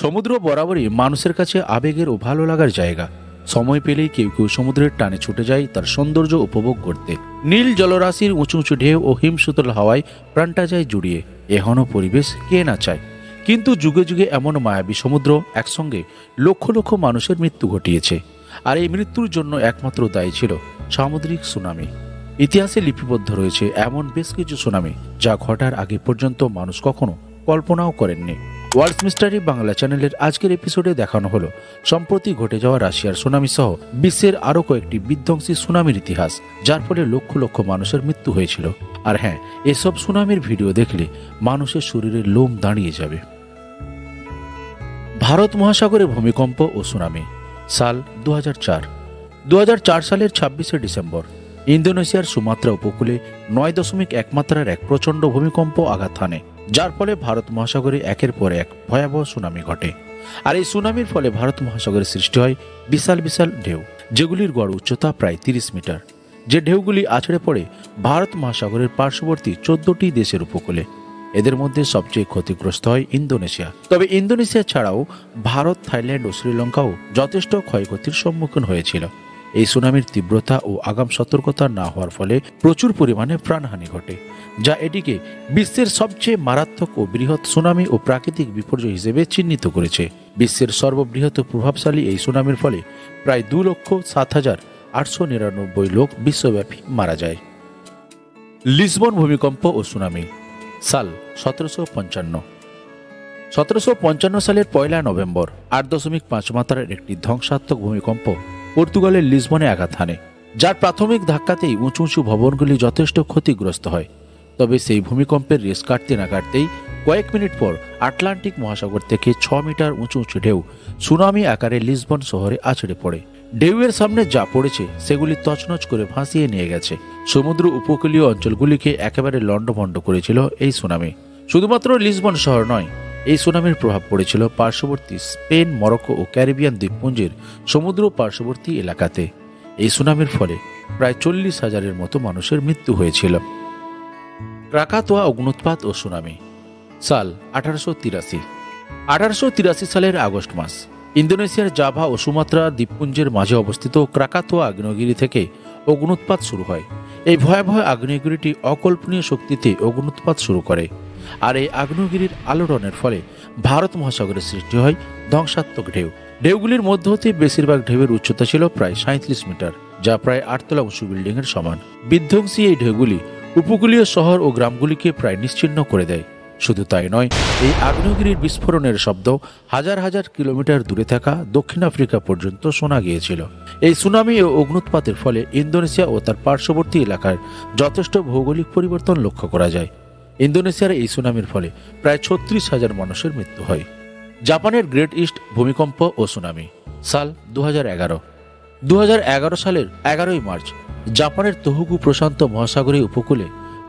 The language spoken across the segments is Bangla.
সমুদ্র বরাবরই মানুষের কাছে আবেগের ও ভালো লাগার জায়গা। সময় পেলেই কেউ কেউ সমুদ্রের টানে ছুটে যায় তার সৌন্দর্য উপভোগ করতে। নীল জলরাশির উঁচু উঁচু ঢেউ ও হিমশীতল হাওয়ায় প্রাণটা যায় জুড়িয়ে। এহেন পরিবেশ কে না চায়। কিন্তু যুগে যুগে এমন মায়াবী সমুদ্র একসঙ্গে লক্ষ লক্ষ মানুষের মৃত্যু ঘটিয়েছে। আর এই মৃত্যুর জন্য একমাত্র দায়ী ছিল সামুদ্রিক সুনামি। ইতিহাসে লিপিবদ্ধ রয়েছে এমন বেশ কিছু সুনামি যা ঘটার আগে পর্যন্ত মানুষ কখনো কল্পনাও করেননি। ওয়ার্ল্ড মিস্টারি বাংলা চ্যানেলের আজকের এপিসোডে দেখানো হলো সম্প্রতি ঘটে যাওয়া রাশিয়ার সুনামি সহ বিশ্বের আরও কয়েকটি বিধ্বংসী সুনামির ইতিহাস, যার ফলে লক্ষ লক্ষ মানুষের মৃত্যু হয়েছিল। আর হ্যাঁ, এসব সুনামির ভিডিও দেখলে মানুষের শরীরে লোম দাঁড়িয়ে যাবে। ভারত মহাসাগরে ভূমিকম্প ও সুনামি। সাল 2004 সালের 26শে ডিসেম্বর ইন্দোনেশিয়ার সুমাত্রা উপকূলে 9.1 মাত্রার এক প্রচণ্ড ভূমিকম্প আঘাত হানে, যার ফলে ভারত মহাসাগরে একের পর এক ভয়াবহ সুনামি ঘটে। আর এই সুনামির ফলে ভারত মহাসাগরে সৃষ্টি হয় বিশাল বিশাল ঢেউ, যেগুলির গড় উচ্চতা প্রায় 30 মিটার। যে ঢেউগুলি আছড়ে পড়ে ভারত মহাসাগরের পার্শ্ববর্তী 14টি দেশের উপকূলে। এদের মধ্যে সবচেয়ে ক্ষতিগ্রস্ত হয় ইন্দোনেশিয়া। তবে ইন্দোনেশিয়া ছাড়াও ভারত, থাইল্যান্ড ও শ্রীলঙ্কাও যথেষ্ট ক্ষয়ক্ষতির সম্মুখীন হয়েছিল। এই সুনামির তীব্রতা ও আগাম সতর্কতা না হওয়ার ফলে প্রচুর পরিমাণে প্রাণহানি ঘটে, যা এটিকে বিশ্বের সবচেয়ে মারাত্মক ও বৃহৎ সুনামি ও প্রাকৃতিক বিপর্যয় হিসেবে চিহ্নিত করেছে। বিশ্বের সর্ববৃহৎ ও প্রভাবশালী এই সুনামির ফলে প্রায় 2,07,899 লোক বিশ্বব্যাপী মারা যায়। লিসবন ভূমিকম্প ও সুনামি। সাল 1755 সালের 1 নভেম্বর 8.5 মাত্রার একটি ধ্বংসাত্মক ভূমিকম্প পর্তুগালের লিসবনে আঘাত হানে, যার প্রাথমিক ধাক্কাতেই উঁচু উঁচু ভবনগুলি যথেষ্ট ক্ষতিগ্রস্ত হয়। তবে সেই ভূমিকম্পের রেশ কাটতে না কাটতেই কয়েক মিনিট পর আটলান্টিক মহাসাগর থেকে 6 মিটার উঁচু উঁচু ঢেউ সুনামি আকারে লিসবন শহরে আছড়ে পড়ে। ঢেউয়ের সামনে যা পড়েছে সেগুলি তছনছ করে ভাসিয়ে নিয়ে গেছে। সমুদ্র উপকূলীয় অঞ্চলগুলিকে একেবারে লণ্ডভণ্ড করেছিল এই সুনামি। শুধুমাত্র লিসবন শহর নয়, এই সুনামির প্রভাব পড়েছিল পার্শ্ববর্তী স্পেন, মরক্কো ও ক্যারিবিয়ান দ্বীপপুঞ্জের সমুদ্র পার্শ্ববর্তী এলাকাতে। এই সুনামির ফলে প্রায় 40,000-এর মতো মানুষের মৃত্যু হয়েছিল। ক্রাকাতোয়া অগ্নুৎপাত ও সুনামি। সাল 1883 সালের আগস্ট মাস ইন্দোনেশিয়ার জাভা ও সুমাত্রা দ্বীপপুঞ্জের মাঝে অবস্থিত ক্রাকাতোয়া আগ্নেয়গিরি থেকে অগ্নুৎপাত শুরু হয়। এই ভয়াবহ আগ্নেয়গিরিটি অকল্পনীয় শক্তিতে অগ্নুৎপাত শুরু করে। আর এই আগ্নেয়গিরির আলোড়নের ফলে ভারত মহাসাগরে সৃষ্টি হয় ধ্বংসাত্মক ঢেউ। ঢেউগুলির মধ্য হতে বেশিরভাগ ঢেউয়ের উচ্চতা ছিল প্রায় 37 মিটার, যা প্রায় 8 তলা উঁচু বিল্ডিংয়ের সমান। বিধ্বংসী এই ঢেউগুলি উপকূলীয় শহর ও গ্রামগুলিকে প্রায় নিশ্চিহ্ন করে দেয়। শুধু তাই নয়, এই আগ্নেয়গিরির বিস্ফোরণের শব্দ হাজার হাজার কিলোমিটার দূরে থাকা দক্ষিণ আফ্রিকা পর্যন্ত শোনা গিয়েছিল। এই সুনামি ও অগ্নুৎপাতের ফলে ইন্দোনেশিয়া ও তার পার্শ্ববর্তী এলাকার যথেষ্ট ভৌগোলিক পরিবর্তন লক্ষ্য করা যায়। ইন্দোনেশিয়ার এই সুনামির ফলে প্রায় 36,000 মানুষের মৃত্যু হয়। জাপানের গ্রেট ইস্ট ভূমিকম্প ও সুনামি। সাল 2011 সালের 11 মার্চ জাপানের তোহোকু প্রশান্ত মহাসাগরীয় উপকূলে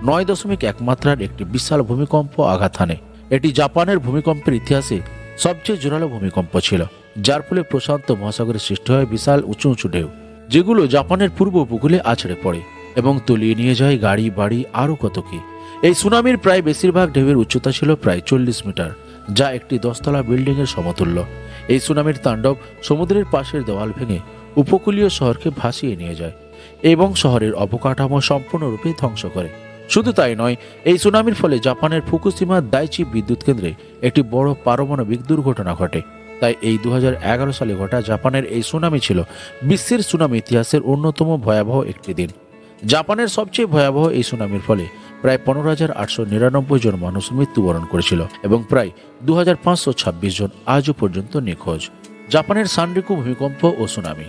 9.1 মাত্রার একটি বিশাল ভূমিকম্প আঘাত হানে। এটি জাপানের ভূমিকম্পের ইতিহাসে সবচেয়ে জোরালো ভূমিকম্প ছিল, যার ফলে প্রশান্ত মহাসাগরে সৃষ্টি হয় বিশাল উঁচু উঁচু ঢেউ, যেগুলো জাপানের পূর্ব উপকূলে আছড়ে পড়ে এবং তলিয়ে নিয়ে যায় গাড়ি, বাড়ি, আরও কত কি। এই সুনামির প্রায় বেশিরভাগ ঢেউয়ের উচ্চতা ছিল প্রায় 40 মিটার, যা একটি 10তলা বিল্ডিংয়ের সমতুল্য। এই সুনামির তাণ্ডব সমুদ্রের পাশের দেওয়াল ভেঙে উপকূলীয় শহরকে ভাসিয়ে নিয়ে যায় এবং শহরের অবকাঠামো সম্পূর্ণরূপে ধ্বংস করে। শুধু তাই নয়, এই সুনামির ফলে জাপানের ফুকুশিমা দাইচি বিদ্যুৎ কেন্দ্রে একটি বড় পারমাণবিক দুর্ঘটনা ঘটে। তাই এই 2011 সালে ঘটা জাপানের এই সুনামি ছিল বিশ্বের সুনামি ইতিহাসের অন্যতম ভয়াবহ একটি দিন। জাপানের সবচেয়ে ভয়াবহ এই সুনামির ফলে প্রায় 15,899 জন মানুষ মৃত্যুবরণ করেছিল এবং প্রায় 2,526 জন আজও পর্যন্ত নিখোঁজ। জাপানের সানরিকু ভূমিকম্প ও সুনামি।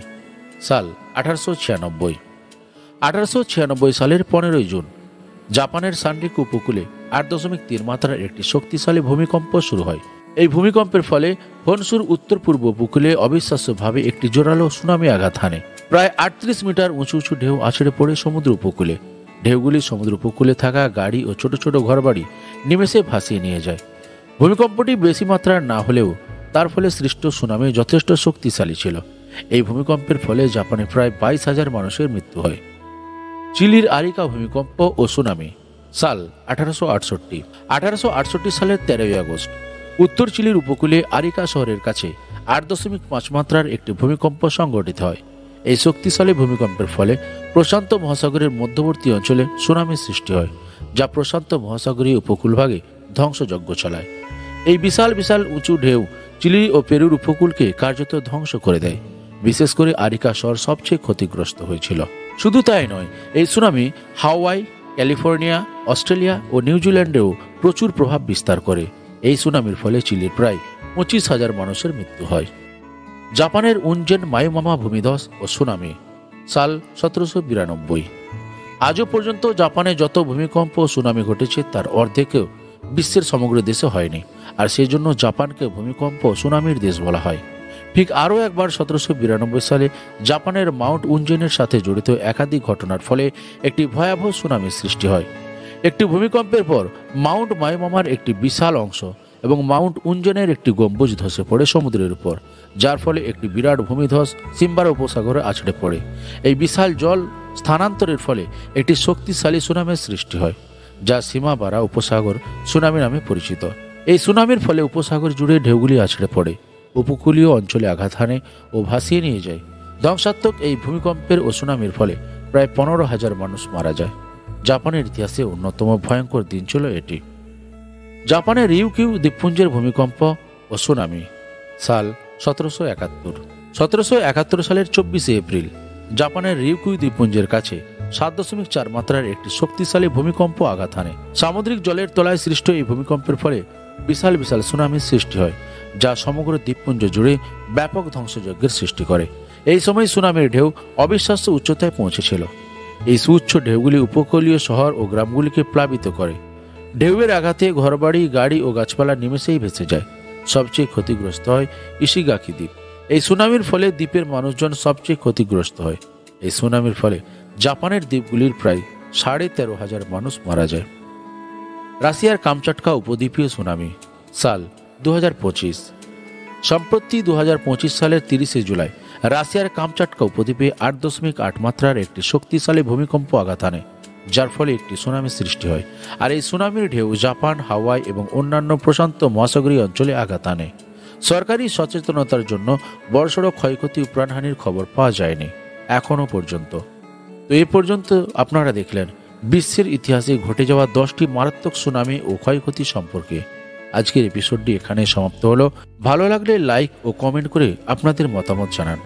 সাল 1896 সালের 15 জুন জাপানের সানরিকু উপকূলে 8.3 মাত্রার একটি শক্তিশালী ভূমিকম্প শুরু হয়। এই ভূমিকম্পের ফলে হনসুর উত্তর পূর্ব উপকূলে অবিশ্বাস্যভাবে একটি জোরালো সুনামি আঘাত হানে। প্রায় 38 মিটার উঁচু উঁচু ঢেউ আছড়ে পড়ে সমুদ্র উপকূলে। ঢেউগুলি সমুদ্র উপকূলে থাকা গাড়ি ও ছোট ছোট ঘরবাড়ি নিমেষে ভাসিয়ে নিয়ে যায়। ভূমিকম্পটি বেশি মাত্রার না হলেও তার ফলে সৃষ্ট সুনামি যথেষ্ট শক্তিশালী ছিল। এই ভূমিকম্পের ফলে জাপানে প্রায় 22,000 মানুষের মৃত্যু হয়। চিলির আরিকা ভূমিকম্প ও সুনামি। সাল 1868 সালের 13 আগস্ট উত্তর চিলির উপকূলে আরিকা শহরের কাছে 8.5 মাত্রার একটি ভূমিকম্প সংঘটিত হয়। এই শক্তিশালী ভূমিকম্পের ফলে প্রশান্ত মহাসাগরের মধ্যবর্তী অঞ্চলে সুনামির সৃষ্টি হয়, যা প্রশান্ত মহাসাগরীয় উপকূলভাগে ধ্বংসযজ্ঞ চালায়। এই বিশাল বিশাল উঁচু ঢেউ চিলি ও পেরুর উপকূলকে কার্যত ধ্বংস করে দেয়। বিশেষ করে আরিকা শহর সবচেয়ে ক্ষতিগ্রস্ত হয়েছিল। শুধু তাই নয়, এই সুনামি হাওয়াই, ক্যালিফোর্নিয়া, অস্ট্রেলিয়া ও নিউজিল্যান্ডেও প্রচুর প্রভাব বিস্তার করে। এই সুনামির ফলে চিলির প্রায় 25,000 মানুষের মৃত্যু হয়। জাপানের উনজেন মায়োমামা ভূমিধস ও সুনামি, সাল 1792। আজও পর্যন্ত জাপানে যত ভূমিকম্প ও সুনামি ঘটেছে তার অর্ধেকেও বিশ্বের সমগ্র দেশে হয়নি, আর সেই জন্য জাপানকে ভূমিকম্প ও সুনামির দেশ বলা হয়। ঠিক আরও একবার 1792 সালে জাপানের মাউন্ট উনজেনের সাথে জড়িত একাধিক ঘটনার ফলে একটি ভয়াবহ সুনামির সৃষ্টি হয়। একটি ভূমিকম্পের পর মাউন্ট মায়োমামার একটি বিশাল অংশ এবং মাউন্ট উনজেনের একটি গম্বুজ ধসে পড়ে সমুদ্রের উপর, যার ফলে একটি বিরাট ভূমিধস সিম্বারা উপসাগরে আছড়ে পড়ে। এই বিশাল জল স্থানান্তরের ফলে একটি শক্তিশালী সুনামির সৃষ্টি হয়, যা সীমাবারা উপসাগর সুনামি নামে পরিচিত। এই সুনামির ফলে উপসাগর জুড়ে ঢেউগুলি আছড়ে পড়ে, উপকূলীয় অঞ্চলে আঘাত হানে ও ভাসিয়ে নিয়ে যায়। ধ্বংসাত্মক এই ভূমিকম্পের ও সুনামির ফলে প্রায় 15,000 মানুষ মারা যায়। জাপানের ইতিহাসে অন্যতম ভয়ঙ্কর দিন ছিল এটি। জাপানের রিউকিউ দ্বীপপুঞ্জের ভূমিকম্প ও সুনামি, সাল 1771। 1771 সালের 24 এপ্রিল জাপানের রিউকিউ দ্বীপপুঞ্জের কাছে 7.4 মাত্রার একটি শক্তিশালী ভূমিকম্প আঘাত হানে। সামুদ্রিক জলের তলায় সৃষ্ট এই ভূমিকম্পের ফলে বিশাল বিশাল সুনামির সৃষ্টি হয়, যা সমগ্র দ্বীপপুঞ্জ জুড়ে ব্যাপক ধ্বংসযজ্ঞের সৃষ্টি করে। এই সময় সুনামির ঢেউ অবিশ্বাস্য উচ্চতায় পৌঁছেছিল। এই সুউচ্চ ঢেউগুলি উপকূলীয় শহর ও গ্রামগুলিকে প্লাবিত করে। ঢেউয়ের আঘাতে ঘরবাড়ি, গাড়ি ও গাছপালা নিমেষেই ভেসে যায়। সবচেয়ে ক্ষতিগ্রস্ত হয় ইশিগাকি দ্বীপ। এই সুনামির ফলে দ্বীপের মানুষজন সবচেয়ে ক্ষতিগ্রস্ত হয়। এই সুনামির ফলে জাপানের দ্বীপগুলির প্রায় 13,500 মানুষ মারা যায়। রাশিয়ার কামচাটকা উপদ্বীপীয় সুনামি, সাল 2025। সম্প্রতি 2025 সালের 30 জুলাই রাশিয়ার কামচাটকা উপদ্বীপে 8.8 মাত্রার একটি শক্তিশালী ভূমিকম্প আঘাত হানে, যার ফলে একটি সুনামির সৃষ্টি হয়। আর এই সুনামির ঢেউ জাপান, হাওয়াই এবং অন্যান্য প্রশান্ত মহাসাগরীয় অঞ্চলে আঘাত হানে। সরকারি সচেতনতার জন্য বড়সড় ক্ষয়ক্ষতি ও প্রাণহানির খবর পাওয়া যায়নি এখনো পর্যন্ত। তো এ পর্যন্ত আপনারা দেখলেন বিশ্বের ইতিহাসে ঘটে যাওয়া 10টি মারাত্মক সুনামি ও ক্ষয়ক্ষতি সম্পর্কে। আজকের এপিসোডটি এখানে সমাপ্ত হলো। ভালো লাগলে লাইক ও কমেন্ট করে আপনাদের মতামত জানান।